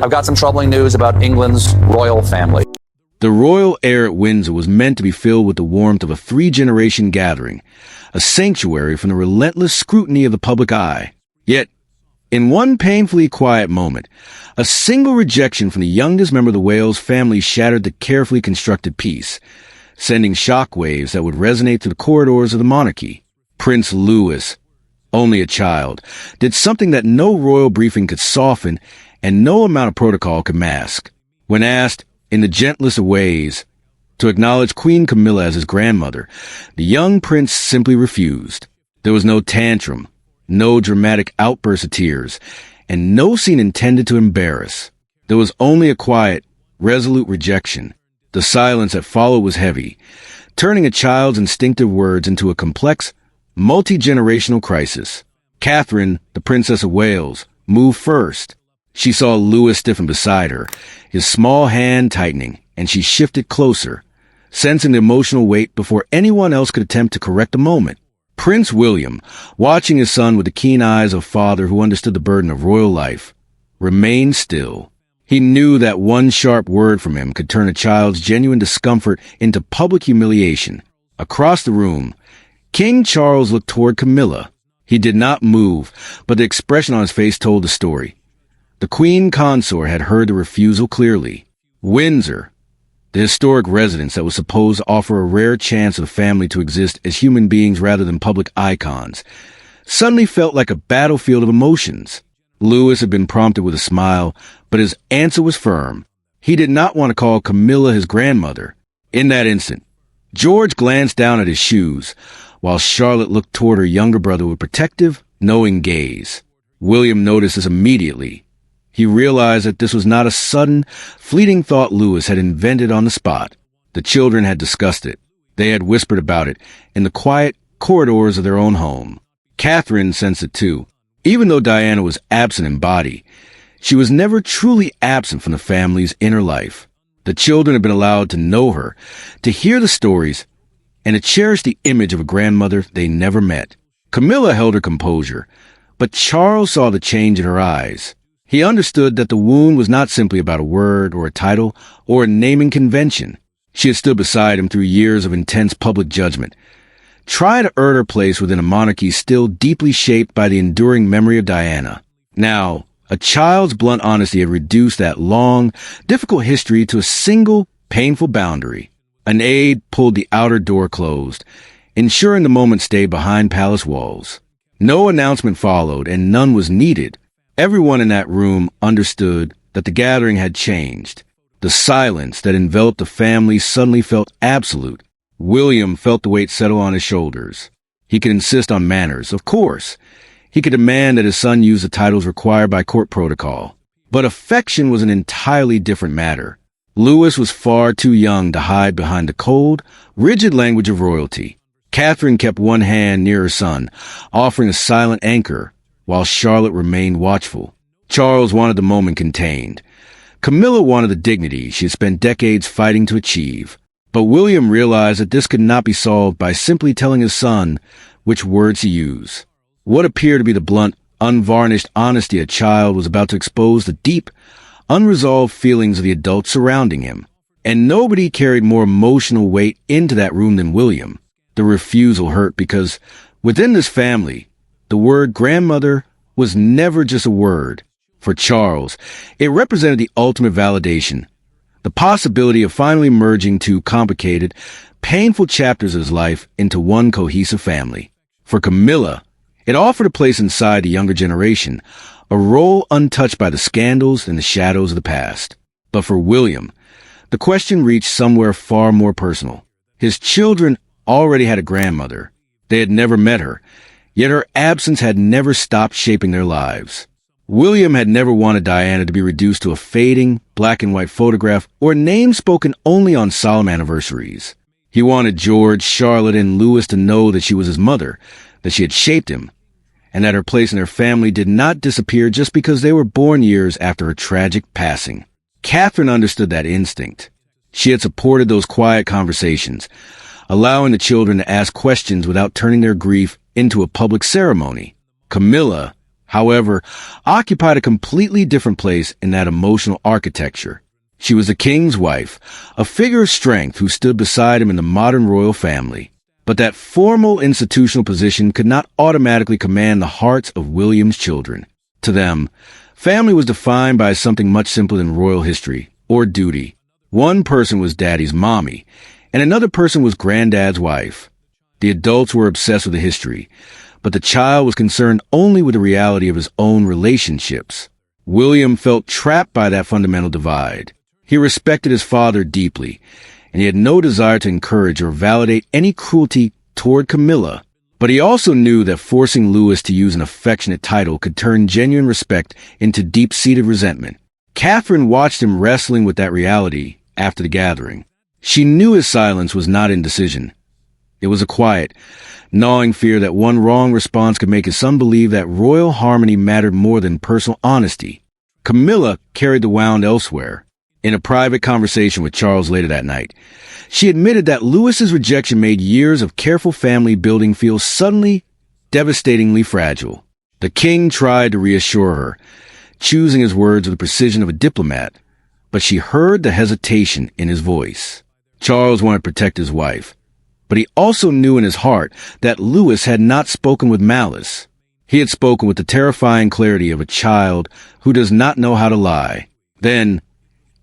I've got some troubling news about England's royal family. The royal air at Windsor was meant to be filled with the warmth of a three-generation gathering, a sanctuary from the relentless scrutiny of the public eye. Yet, in one painfully quiet moment, a single rejection from the youngest member of the Wales family shattered the carefully constructed peace, sending shockwaves that would resonate through the corridors of the monarchy. Prince Louis, only a child, did something that no royal briefing could soften and no amount of protocol could mask. When asked, in the gentlest of ways, to acknowledge Queen Camilla as his grandmother, the young prince simply refused. There was no tantrum, no dramatic outburst of tears, and no scene intended to embarrass. There was only a quiet, resolute rejection. The silence that followed was heavy, turning a child's instinctive words into a complex, multi-generational crisis. Catherine, the Princess of Wales, moved first. She saw Louis stiffen beside her, his small hand tightening, and she shifted closer, sensing the emotional weight before anyone else could attempt to correct the moment. Prince William, watching his son with the keen eyes of a father who understood the burden of royal life, remained still. He knew that one sharp word from him could turn a child's genuine discomfort into public humiliation. Across the room, King Charles looked toward Camilla. He did not move, but the expression on his face told the story. The Queen Consort had heard the refusal clearly. Windsor, the historic residence that was supposed to offer a rare chance for the family to exist as human beings rather than public icons, suddenly felt like a battlefield of emotions. Louis had been prompted with a smile, but his answer was firm. He did not want to call Camilla his grandmother. In that instant, George glanced down at his shoes, while Charlotte looked toward her younger brother with protective, knowing gaze. William noticed this immediately. He realized that this was not a sudden, fleeting thought Louis had invented on the spot. The children had discussed it. They had whispered about it in the quiet corridors of their own home. Catherine sensed it too. Even though Diana was absent in body, she was never truly absent from the family's inner life. The children had been allowed to know her, to hear the stories, and to cherish the image of a grandmother they never met. Camilla held her composure, but Charles saw the change in her eyes. He understood that the wound was not simply about a word or a title or a naming convention. She had stood beside him through years of intense public judgment, trying to earn her place within a monarchy still deeply shaped by the enduring memory of Diana. Now, a child's blunt honesty had reduced that long, difficult history to a single, painful boundary. An aide pulled the outer door closed, ensuring the moment stayed behind palace walls. No announcement followed, and none was needed. Everyone in that room understood that the gathering had changed. The silence that enveloped the family suddenly felt absolute. William felt the weight settle on his shoulders. He could insist on manners, of course. He could demand that his son use the titles required by court protocol. But affection was an entirely different matter. Louis was far too young to hide behind the cold, rigid language of royalty. Catherine kept one hand near her son, offering a silent anchor, while Charlotte remained watchful. Charles wanted the moment contained. Camilla wanted the dignity she had spent decades fighting to achieve. But William realized that this could not be solved by simply telling his son which words to use. What appeared to be the blunt, unvarnished honesty of a child was about to expose the deep, unresolved feelings of the adults surrounding him. And nobody carried more emotional weight into that room than William. The refusal hurt because, within this family, the word grandmother was never just a word. For Charles, it represented the ultimate validation, the possibility of finally merging two complicated, painful chapters of his life into one cohesive family. For Camilla, it offered a place inside the younger generation, a role untouched by the scandals and the shadows of the past. But for William, the question reached somewhere far more personal. His children already had a grandmother. They had never met her, yet her absence had never stopped shaping their lives. William had never wanted Diana to be reduced to a fading, black-and-white photograph or a name spoken only on solemn anniversaries. He wanted George, Charlotte, and Louis to know that she was his mother, that she had shaped him, and that her place in their family did not disappear just because they were born years after her tragic passing. Catherine understood that instinct. She had supported those quiet conversations, allowing the children to ask questions without turning their grief into a public ceremony. Camilla, however, occupied a completely different place in that emotional architecture. She was the king's wife, a figure of strength who stood beside him in the modern royal family. But that formal institutional position could not automatically command the hearts of William's children. To them, family was defined by something much simpler than royal history or duty. One person was daddy's mommy, and another person was granddad's wife. The adults were obsessed with the history, but the child was concerned only with the reality of his own relationships. William felt trapped by that fundamental divide. He respected his father deeply, and he had no desire to encourage or validate any cruelty toward Camilla. But he also knew that forcing Louis to use an affectionate title could turn genuine respect into deep-seated resentment. Catherine watched him wrestling with that reality after the gathering. She knew his silence was not indecision. It was a quiet, gnawing fear that one wrong response could make his son believe that royal harmony mattered more than personal honesty. Camilla carried the wound elsewhere. In a private conversation with Charles later that night, she admitted that Louis's rejection made years of careful family building feel suddenly, devastatingly fragile. The king tried to reassure her, choosing his words with the precision of a diplomat, but she heard the hesitation in his voice. Charles wanted to protect his wife, but he also knew in his heart that Louis had not spoken with malice. He had spoken with the terrifying clarity of a child who does not know how to lie. Then,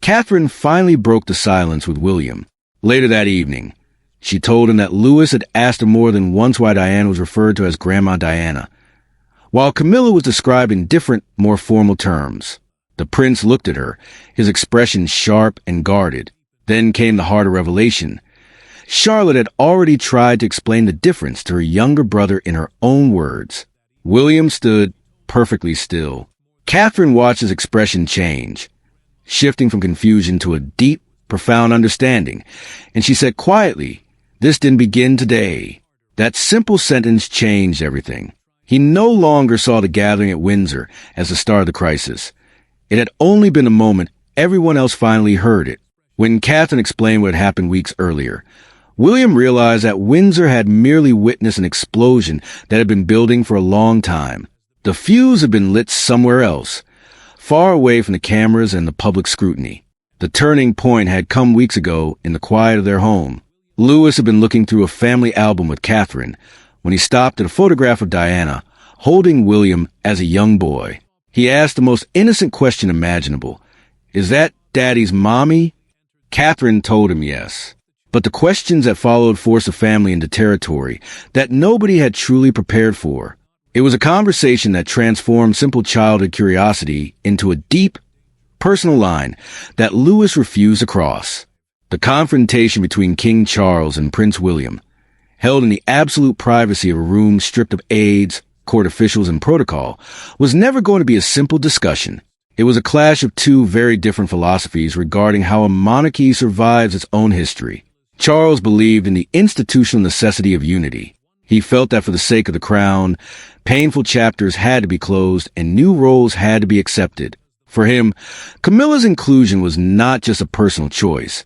Catherine finally broke the silence with William. Later that evening, she told him that Louis had asked her more than once why Diana was referred to as Grandma Diana, while Camilla was described in different, more formal terms. The prince looked at her, his expression sharp and guarded. Then came the harder revelation. Charlotte had already tried to explain the difference to her younger brother in her own words. William stood perfectly still. Catherine watched his expression change, shifting from confusion to a deep, profound understanding, and she said quietly, "This didn't begin today." That simple sentence changed everything. He no longer saw the gathering at Windsor as the start of the crisis. It had only been a moment. Everyone else finally heard it. When Catherine explained what had happened weeks earlier, William realized that Windsor had merely witnessed an explosion that had been building for a long time. The fuse had been lit somewhere else, far away from the cameras and the public scrutiny. The turning point had come weeks ago in the quiet of their home. Louis had been looking through a family album with Catherine when he stopped at a photograph of Diana, holding William as a young boy. He asked the most innocent question imaginable. "Is that Daddy's mommy?" Catherine told him yes. But the questions that followed forced the family into territory that nobody had truly prepared for. It was a conversation that transformed simple childhood curiosity into a deep, personal line that Louis refused to cross. The confrontation between King Charles and Prince William, held in the absolute privacy of a room stripped of aides, court officials, and protocol, was never going to be a simple discussion. It was a clash of two very different philosophies regarding how a monarchy survives its own history. Charles believed in the institutional necessity of unity. He felt that for the sake of the crown, painful chapters had to be closed and new roles had to be accepted. For him, Camilla's inclusion was not just a personal choice.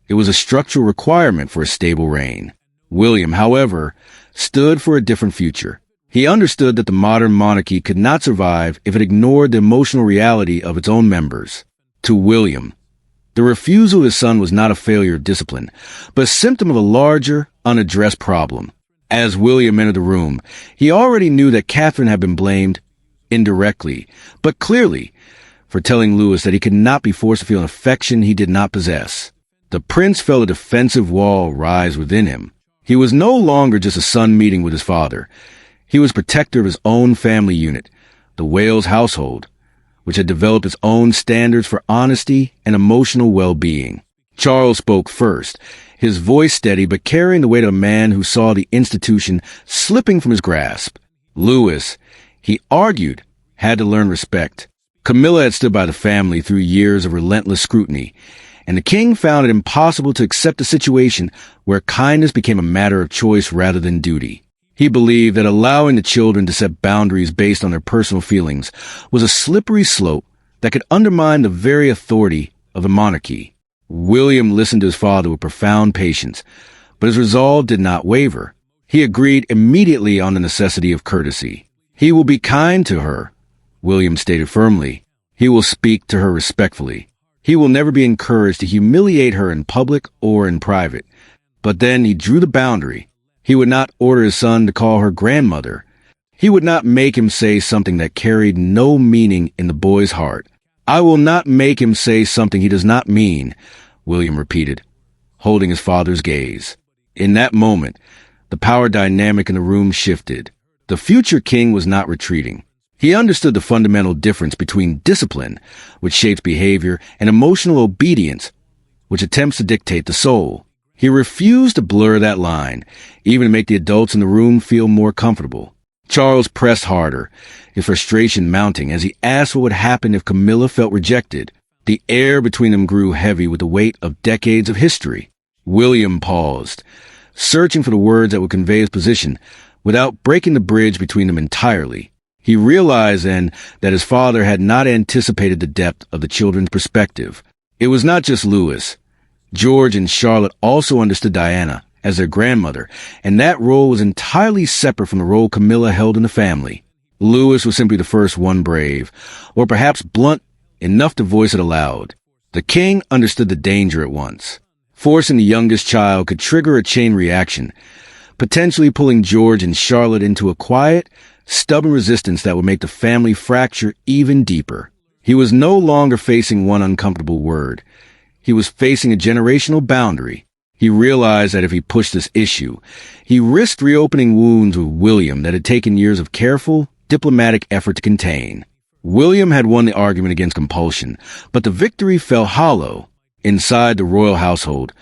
It was a structural requirement for a stable reign. William, however, stood for a different future. He understood that the modern monarchy could not survive if it ignored the emotional reality of its own members. To William, the refusal of his son was not a failure of discipline, but a symptom of a larger, unaddressed problem. As William entered the room, he already knew that Catherine had been blamed, indirectly, but clearly, for telling Louis that he could not be forced to feel an affection he did not possess. The prince felt a defensive wall rise within him. He was no longer just a son meeting with his father. He was protector of his own family unit, the Wales household, which had developed its own standards for honesty and emotional well-being. Charles spoke first, his voice steady but carrying the weight of a man who saw the institution slipping from his grasp. Louis, he argued, had to learn respect. Camilla had stood by the family through years of relentless scrutiny, and the king found it impossible to accept a situation where kindness became a matter of choice rather than duty. He believed that allowing the children to set boundaries based on their personal feelings was a slippery slope that could undermine the very authority of the monarchy. William listened to his father with profound patience, but his resolve did not waver. He agreed immediately on the necessity of courtesy. He will be kind to her, William stated firmly. He will speak to her respectfully. He will never be encouraged to humiliate her in public or in private. But then he drew the boundary. He would not order his son to call her grandmother. He would not make him say something that carried no meaning in the boy's heart. I will not make him say something he does not mean, William repeated, holding his father's gaze. In that moment, the power dynamic in the room shifted. The future king was not retreating. He understood the fundamental difference between discipline, which shapes behavior, and emotional obedience, which attempts to dictate the soul. He refused to blur that line, even to make the adults in the room feel more comfortable. Charles pressed harder, his frustration mounting as he asked what would happen if Camilla felt rejected. The air between them grew heavy with the weight of decades of history. William paused, searching for the words that would convey his position without breaking the bridge between them entirely. He realized then that his father had not anticipated the depth of the children's perspective. It was not just Louis. George and Charlotte also understood Diana as their grandmother, and that role was entirely separate from the role Camilla held in the family. Louis was simply the first one brave, or perhaps blunt enough to voice it aloud. The king understood the danger at once. Forcing the youngest child could trigger a chain reaction, potentially pulling George and Charlotte into a quiet, stubborn resistance that would make the family fracture even deeper. He was no longer facing one uncomfortable word. He was facing a generational boundary. He realized that if he pushed this issue, he risked reopening wounds with William that had taken years of careful, diplomatic effort to contain. William had won the argument against compulsion, but the victory fell hollow. Inside the royal household,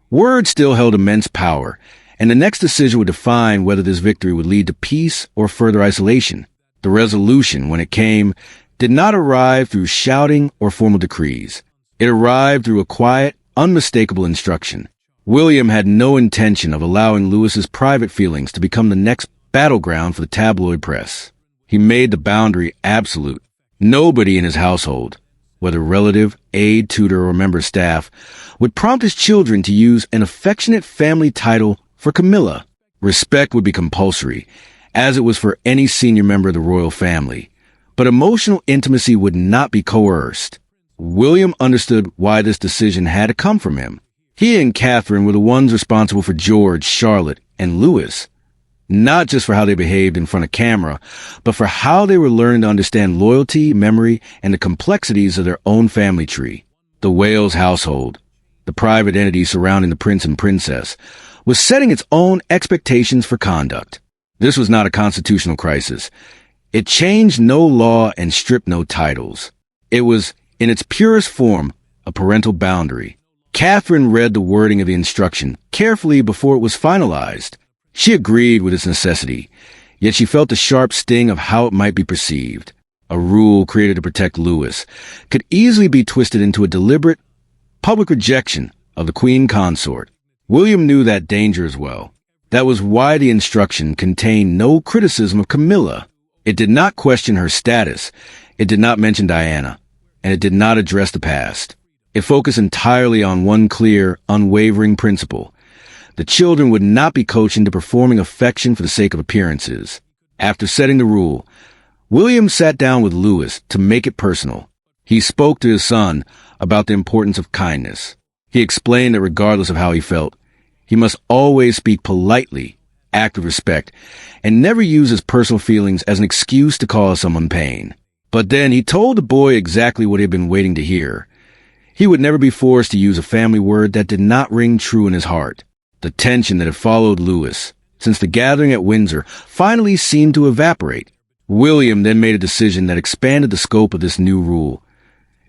words still held immense power, and the next decision would define whether this victory would lead to peace or further isolation. The resolution, when it came, did not arrive through shouting or formal decrees. It arrived through a quiet, unmistakable instruction. William had no intention of allowing Louis's private feelings to become the next battleground for the tabloid press. He made the boundary absolute. Nobody in his household, whether relative, aide, tutor, or member of staff, would prompt his children to use an affectionate family title for Camilla. Respect would be compulsory, as it was for any senior member of the royal family. But emotional intimacy would not be coerced. William understood why this decision had to come from him. He and Catherine were the ones responsible for George, Charlotte, and Louis. Not just for how they behaved in front of camera, but for how they were learning to understand loyalty, memory, and the complexities of their own family tree. The Wales household, the private entity surrounding the prince and princess, was setting its own expectations for conduct. This was not a constitutional crisis. It changed no law and stripped no titles. It was, in its purest form, a parental boundary. Catherine read the wording of the instruction carefully before it was finalized. She agreed with its necessity, yet she felt the sharp sting of how it might be perceived. A rule created to protect Louis could easily be twisted into a deliberate, public rejection of the queen consort. William knew that danger as well. That was why the instruction contained no criticism of Camilla. It did not question her status, it did not mention Diana, and it did not address the past. It focused entirely on one clear, unwavering principle. The children would not be coached into performing affection for the sake of appearances. After setting the rule, William sat down with Louis to make it personal. He spoke to his son about the importance of kindness. He explained that regardless of how he felt, he must always speak politely, act with respect, and never use his personal feelings as an excuse to cause someone pain. But then he told the boy exactly what he had been waiting to hear. He would never be forced to use a family word that did not ring true in his heart. The tension that had followed Louis, since the gathering at Windsor, finally seemed to evaporate. William then made a decision that expanded the scope of this new rule.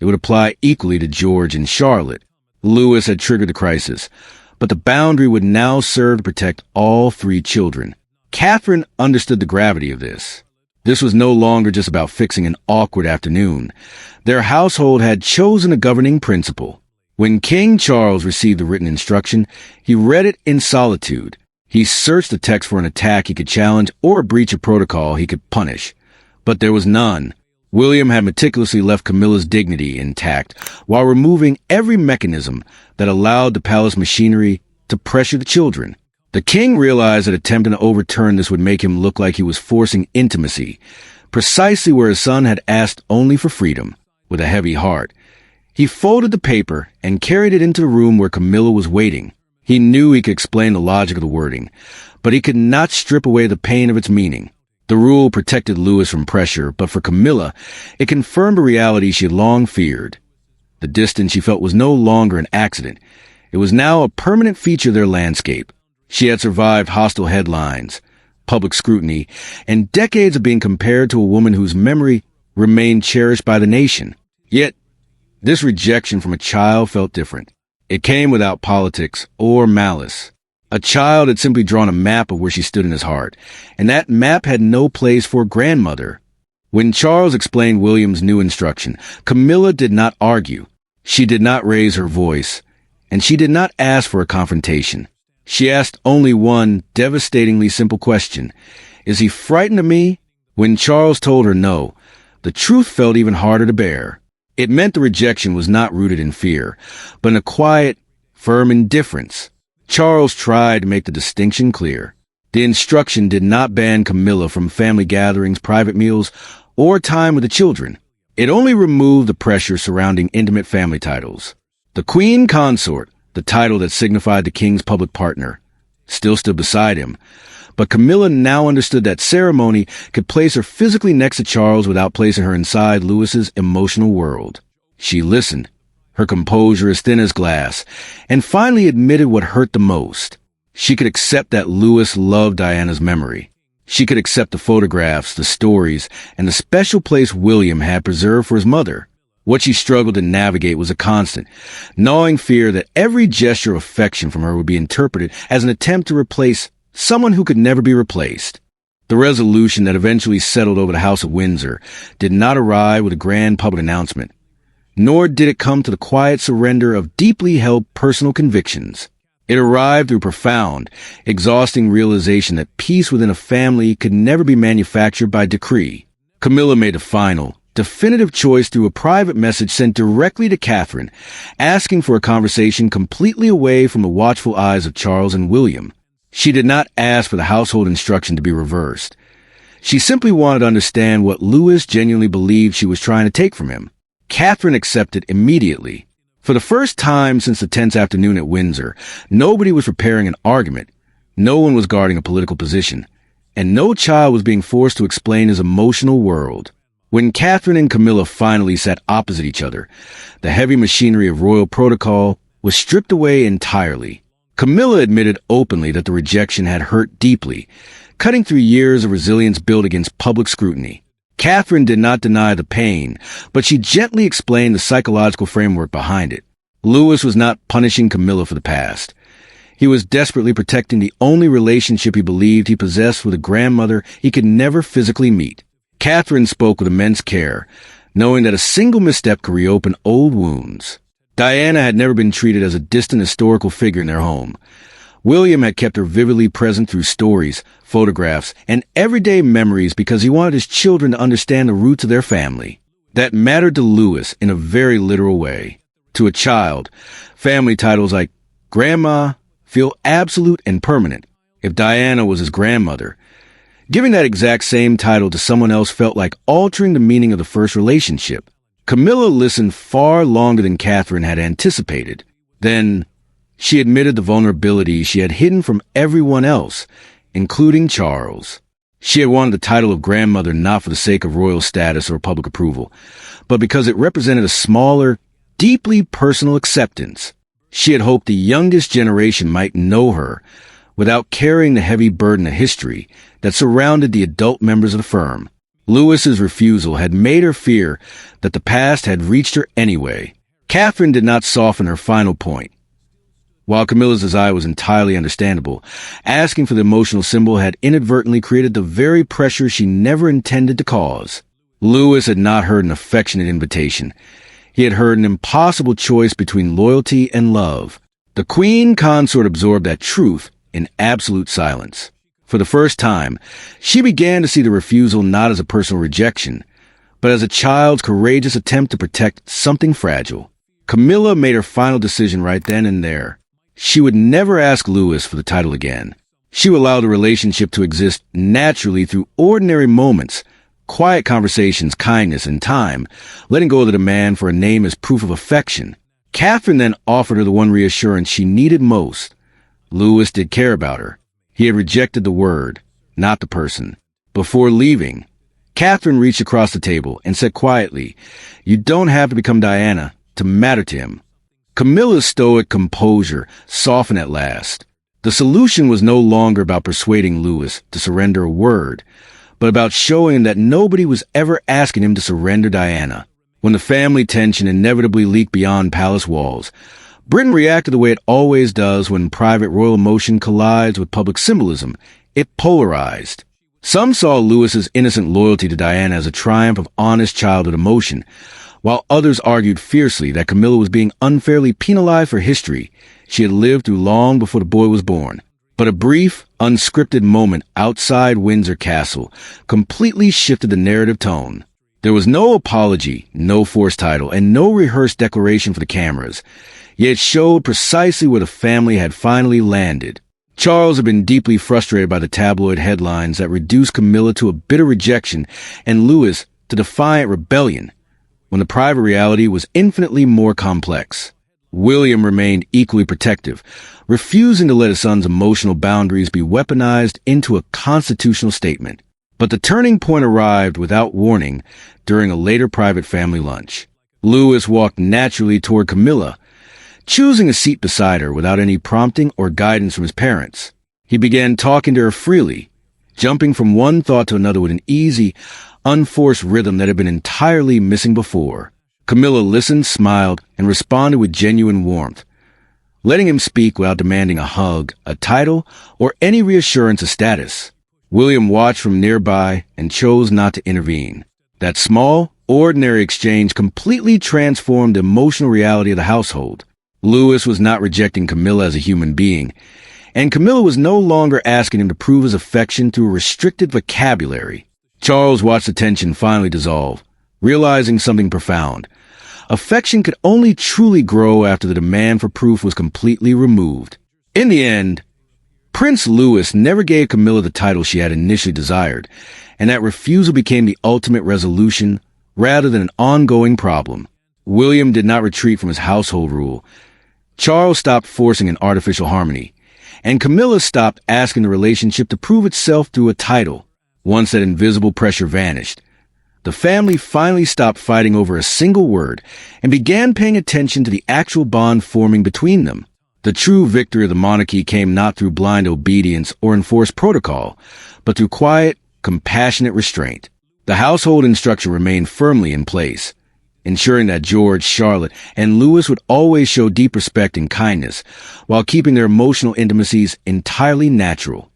It would apply equally to George and Charlotte. Louis had triggered the crisis, but the boundary would now serve to protect all three children. Catherine understood the gravity of this. This was no longer just about fixing an awkward afternoon. Their household had chosen a governing principle. When King Charles received the written instruction, he read it in solitude. He searched the text for an attack he could challenge or a breach of protocol he could punish. But there was none. William had meticulously left Camilla's dignity intact while removing every mechanism that allowed the palace machinery to pressure the children. The king realized that attempting to overturn this would make him look like he was forcing intimacy, precisely where his son had asked only for freedom. With a heavy heart, he folded the paper and carried it into the room where Camilla was waiting. He knew he could explain the logic of the wording, but he could not strip away the pain of its meaning. The rule protected Louis from pressure, but for Camilla, it confirmed a reality she had long feared. The distance she felt was no longer an accident. It was now a permanent feature of their landscape. She had survived hostile headlines, public scrutiny, and decades of being compared to a woman whose memory remained cherished by the nation. Yet, this rejection from a child felt different. It came without politics or malice. A child had simply drawn a map of where she stood in his heart, and that map had no place for grandmother. When Charles explained William's new instruction, Camilla did not argue. She did not raise her voice, and she did not ask for a confrontation. She asked only one devastatingly simple question. Is he frightened of me? When Charles told her no, the truth felt even harder to bear. It meant the rejection was not rooted in fear, but in a quiet, firm indifference. Charles tried to make the distinction clear. The instruction did not ban Camilla from family gatherings, private meals, or time with the children. It only removed the pressure surrounding intimate family titles. The Queen Consort, the title that signified the king's public partner, still stood beside him, but Camilla now understood that ceremony could place her physically next to Charles without placing her inside Louis's emotional world. She listened, her composure as thin as glass, and finally admitted what hurt the most. She could accept that Louis loved Diana's memory. She could accept the photographs, the stories, and the special place William had preserved for his mother. What she struggled to navigate was a constant, gnawing fear that every gesture of affection from her would be interpreted as an attempt to replace someone who could never be replaced. The resolution that eventually settled over the House of Windsor did not arrive with a grand public announcement, nor did it come to the quiet surrender of deeply held personal convictions. It arrived through profound, exhausting realization that peace within a family could never be manufactured by decree. Camilla made a final, definitive choice through a private message sent directly to Catherine, asking for a conversation completely away from the watchful eyes of Charles and William. She did not ask for the household instruction to be reversed. She simply wanted to understand what Louis genuinely believed she was trying to take from him. Catherine accepted immediately. For the first time since the tense afternoon at Windsor, nobody was preparing an argument, no one was guarding a political position, and no child was being forced to explain his emotional world. When Catherine and Camilla finally sat opposite each other, the heavy machinery of royal protocol was stripped away entirely. Camilla admitted openly that the rejection had hurt deeply, cutting through years of resilience built against public scrutiny. Catherine did not deny the pain, but she gently explained the psychological framework behind it. Louis was not punishing Camilla for the past. He was desperately protecting the only relationship he believed he possessed with a grandmother he could never physically meet. Catherine spoke with immense care, knowing that a single misstep could reopen old wounds. Diana had never been treated as a distant historical figure in their home. William had kept her vividly present through stories, photographs, and everyday memories because he wanted his children to understand the roots of their family. That mattered to Louis in a very literal way. To a child, family titles like Grandma feel absolute and permanent. If Diana was his grandmother, giving that exact same title to someone else felt like altering the meaning of the first relationship. Camilla listened far longer than Catherine had anticipated. Then, she admitted the vulnerability she had hidden from everyone else, including Charles. She had wanted the title of grandmother not for the sake of royal status or public approval, but because it represented a smaller, deeply personal acceptance. She had hoped the youngest generation might know her without carrying the heavy burden of history that surrounded the adult members of the firm. Louis's refusal had made her fear that the past had reached her anyway. Catherine did not soften her final point. While Camilla's desire was entirely understandable, asking for the emotional symbol had inadvertently created the very pressure she never intended to cause. Louis had not heard an affectionate invitation. He had heard an impossible choice between loyalty and love. The Queen Consort absorbed that truth in absolute silence. For the first time, she began to see the refusal not as a personal rejection, but as a child's courageous attempt to protect something fragile. Camilla made her final decision right then and there. She would never ask Louis for the title again. She would allow the relationship to exist naturally through ordinary moments, quiet conversations, kindness, and time, letting go of the demand for a name as proof of affection. Catherine then offered her the one reassurance she needed most. Louis did care about her. He had rejected the word, not the person. Before leaving, Catherine reached across the table and said quietly, "You don't have to become Diana to matter to him." Camilla's stoic composure softened at last. The solution was no longer about persuading Louis to surrender a word, but about showing him that nobody was ever asking him to surrender Diana. When the family tension inevitably leaked beyond palace walls, Britain reacted the way it always does when private royal emotion collides with public symbolism. It polarized. Some saw Louis's innocent loyalty to Diana as a triumph of honest childhood emotion, while others argued fiercely that Camilla was being unfairly penalized for history she had lived through long before the boy was born. But a brief, unscripted moment outside Windsor Castle completely shifted the narrative tone. There was no apology, no forced title, and no rehearsed declaration for the cameras, yet it showed precisely where the family had finally landed. Charles had been deeply frustrated by the tabloid headlines that reduced Camilla to a bitter rejection and Louis to defiant rebellion, when the private reality was infinitely more complex. William remained equally protective, refusing to let his son's emotional boundaries be weaponized into a constitutional statement. But the turning point arrived without warning during a later private family lunch. Louis walked naturally toward Camilla, choosing a seat beside her without any prompting or guidance from his parents. He began talking to her freely, jumping from one thought to another with an easy, unforced rhythm that had been entirely missing before. Camilla listened, smiled, and responded with genuine warmth, letting him speak without demanding a hug, a title, or any reassurance of status. William watched from nearby and chose not to intervene. That small, ordinary exchange completely transformed the emotional reality of the household. Louis was not rejecting Camilla as a human being, and Camilla was no longer asking him to prove his affection through a restricted vocabulary. Charles watched the tension finally dissolve, realizing something profound. Affection could only truly grow after the demand for proof was completely removed. In the end, Prince Louis never gave Camilla the title she had initially desired, and that refusal became the ultimate resolution rather than an ongoing problem. William did not retreat from his household rule. Charles stopped forcing an artificial harmony, and Camilla stopped asking the relationship to prove itself through a title. Once that invisible pressure vanished, the family finally stopped fighting over a single word and began paying attention to the actual bond forming between them. The true victory of the monarchy came not through blind obedience or enforced protocol, but through quiet, compassionate restraint. The household structure remained firmly in place, ensuring that George, Charlotte, and Louis would always show deep respect and kindness, while keeping their emotional intimacies entirely natural.